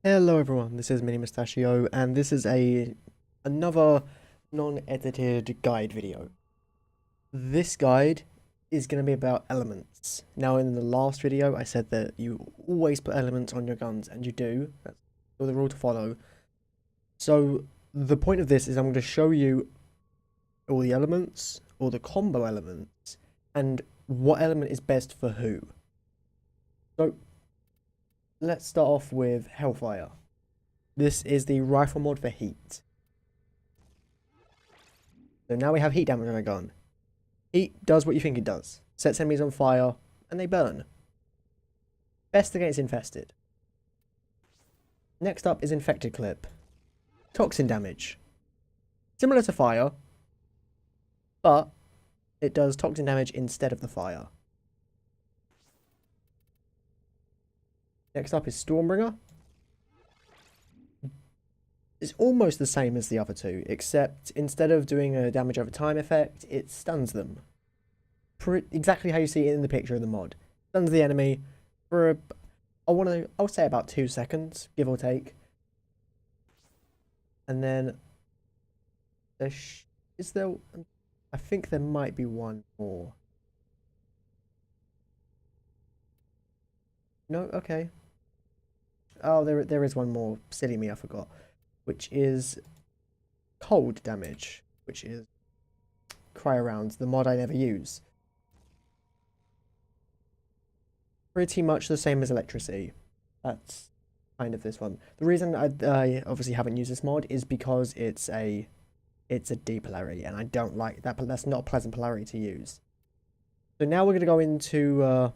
Hello everyone, this is Minimoustachio, and this is another non-edited guide video. This guide is going to be about elements. Now in the last video I said that you always put elements on your guns, and you do. That's still the rule to follow. So the point of this is I'm going to show you all the elements, all the combo elements, and what element is best for who. So let's start off with Hellfire. This is the rifle mod for heat. So now we have heat damage on our gun. Heat does what you think it does. Sets enemies on fire, and they burn. Best against infested. Next up is infected clip. Toxin damage. Similar to fire, but it does toxin damage instead of the fire. Next up is Stormbringer. It's almost the same as the other two, except instead of doing a damage over time effect, it stuns them. Exactly how you see it in the picture of the mod. Stuns the enemy for I'll say about 2 seconds, give or take. And then I think there might be one more. No, okay. Oh, there is one more. Silly me, I forgot. Which is cold damage, which is Cryo Rounds, the mod I never use. Pretty much the same as electricity. That's kind of this one. The reason I obviously haven't used this mod is because it's a D polarity, and I don't like that. That's not a pleasant polarity to use. So now we're going to go into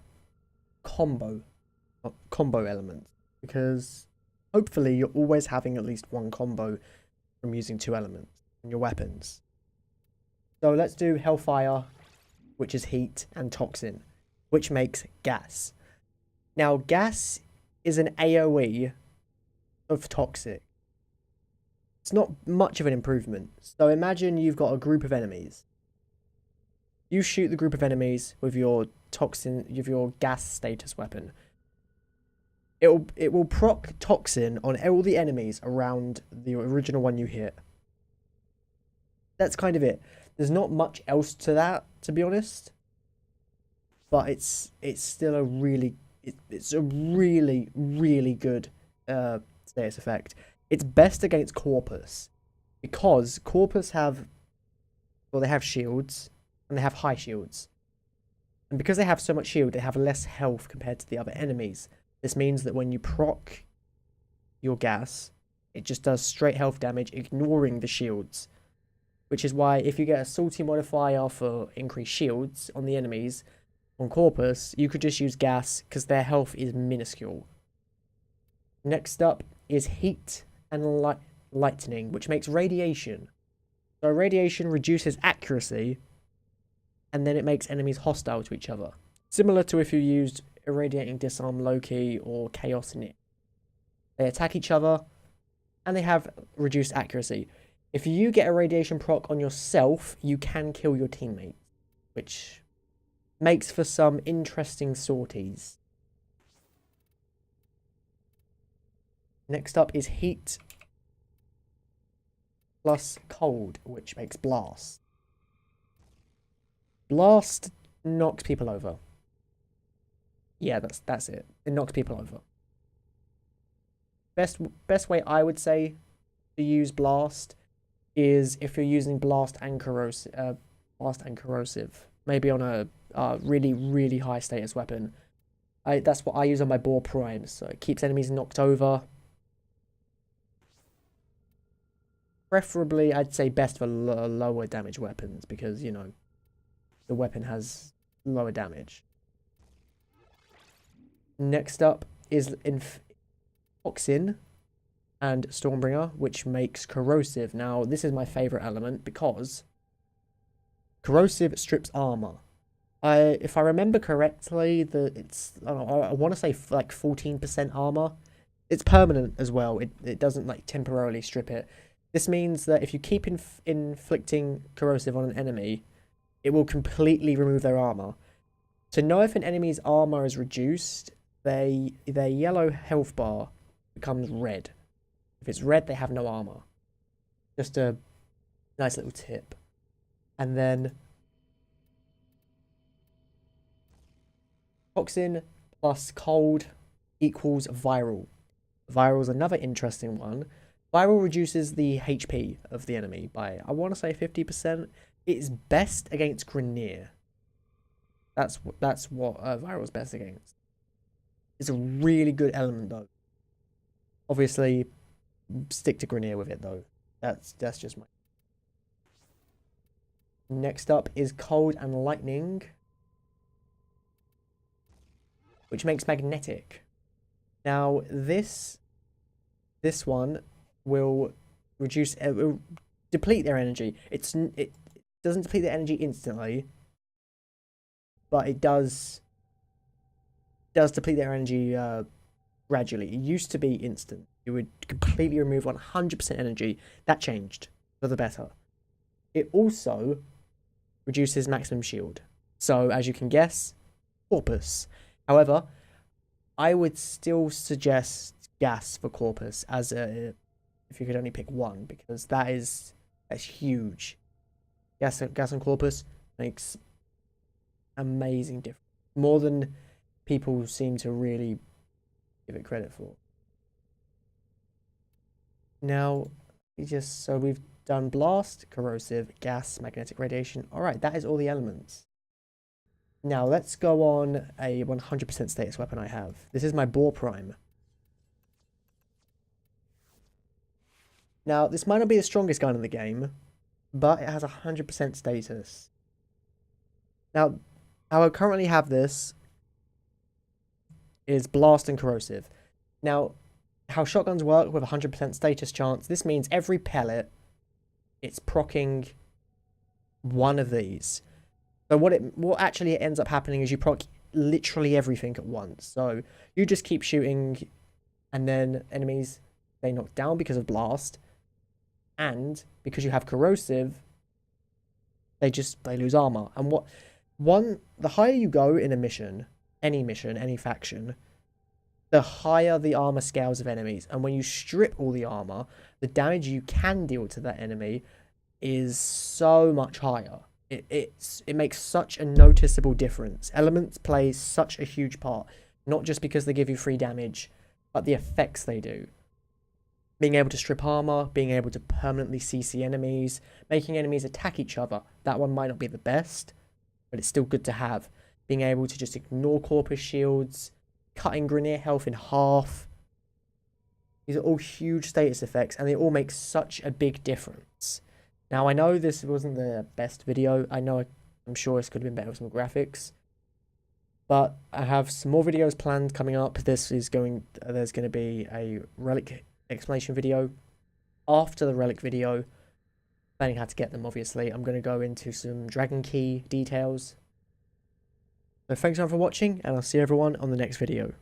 combo elements, because hopefully you're always having at least one combo from using 2 elements in your weapons. So let's do Hellfire, which is heat, and Toxin, which makes gas. Now gas is an AoE of toxic. It's not much of an improvement. So imagine you've got a group of enemies. You shoot the group of enemies with your gas status weapon. It will proc toxin on all the enemies around the original one you hit. That's kind of it. There's not much else to that, to be honest. But it's still a really good status effect. It's best against Corpus, because Corpus they have shields, and they have high shields. And because they have so much shield, they have less health compared to the other enemies. This means that when you proc your gas, it just does straight health damage, ignoring the shields. Which is why if you get a salty modifier for increased shields on the enemies, on Corpus, you could just use gas, because their health is minuscule. Next up is heat and lightning, which makes radiation. So radiation reduces accuracy, and then it makes enemies hostile to each other. Similar to if you used Irradiating Disarm Loki or Chaos in it. They attack each other, and they have reduced accuracy. If you get a radiation proc on yourself, you can kill your teammates, which makes for some interesting sorties. Next up is heat plus cold, which makes blast. Blast knocks people over. Yeah, that's it. It knocks people over. Best way I would say to use blast is if you're using blast and corrosive. Maybe on a really high status weapon. That's what I use on my Boar Prime, so it keeps enemies knocked over. Preferably, I'd say best for lower damage weapons, because, you know, the weapon has lower damage. Next up is Toxin and Stormbringer, which makes Corrosive. Now, this is my favourite element, because Corrosive strips armor. If I remember correctly, I want to say like 14% armor. It's permanent as well. It doesn't like temporarily strip it. This means that if you keep inflicting Corrosive on an enemy, it will completely remove their armor. To know if an enemy's armor is reduced, their yellow health bar becomes red. If it's red, they have no armor. Just a nice little tip. And then toxin plus cold equals viral. Viral is another interesting one. Viral reduces the HP of the enemy by, I want to say 50%. It's best against Grineer. That's what viral is best against. It's a really good element though. Obviously, stick to Grineer with it though. That's just my. Next up is cold and lightning, which makes magnetic. Now this one will reduce, it will deplete their energy. It doesn't deplete their energy instantly, but it does deplete their energy gradually. It used to be instant. It would completely remove 100% energy. That changed for the better. It also reduces maximum shield. So as you can guess, Corpus. However, I would still suggest gas for Corpus as a, if you could only pick one, because that's huge. Gas and Corpus makes amazing difference. More than people seem to really give it credit for. Now, so we've done blast, corrosive, gas, magnetic radiation. Alright, that is all the elements. Now, let's go on a 100% status weapon I have. This is my Warframe. Now, this might not be the strongest gun in the game, but it has 100% status. Now, how I currently have this is blast and corrosive. Now, how shotguns work with 100% status chance, this means every pellet, it's proccing one of these. So what actually ends up happening is you proc literally everything at once. So you just keep shooting, and then enemies, they knock down because of blast, and because you have corrosive, they lose armor. And the higher you go in a mission, any faction, the higher the armor scales of enemies. And when you strip all the armor, the damage you can deal to that enemy is so much higher. It makes such a noticeable difference. Elements play such a huge part, not just because they give you free damage, but the effects they do. Being able to strip armor, being able to permanently CC enemies, making enemies attack each other. That one might not be the best, but it's still good to have. Being able to just ignore Corpus shields, cutting Grineer health in half. These are all huge status effects, and they all make such a big difference. Now, I know this wasn't the best video. I'm sure this could have been better with some graphics. But I have some more videos planned coming up. There's going to be a relic explanation video. After the relic video, planning how to get them, obviously, I'm going to go into some Dragon Key details. So thanks everyone for watching, and I'll see everyone on the next video.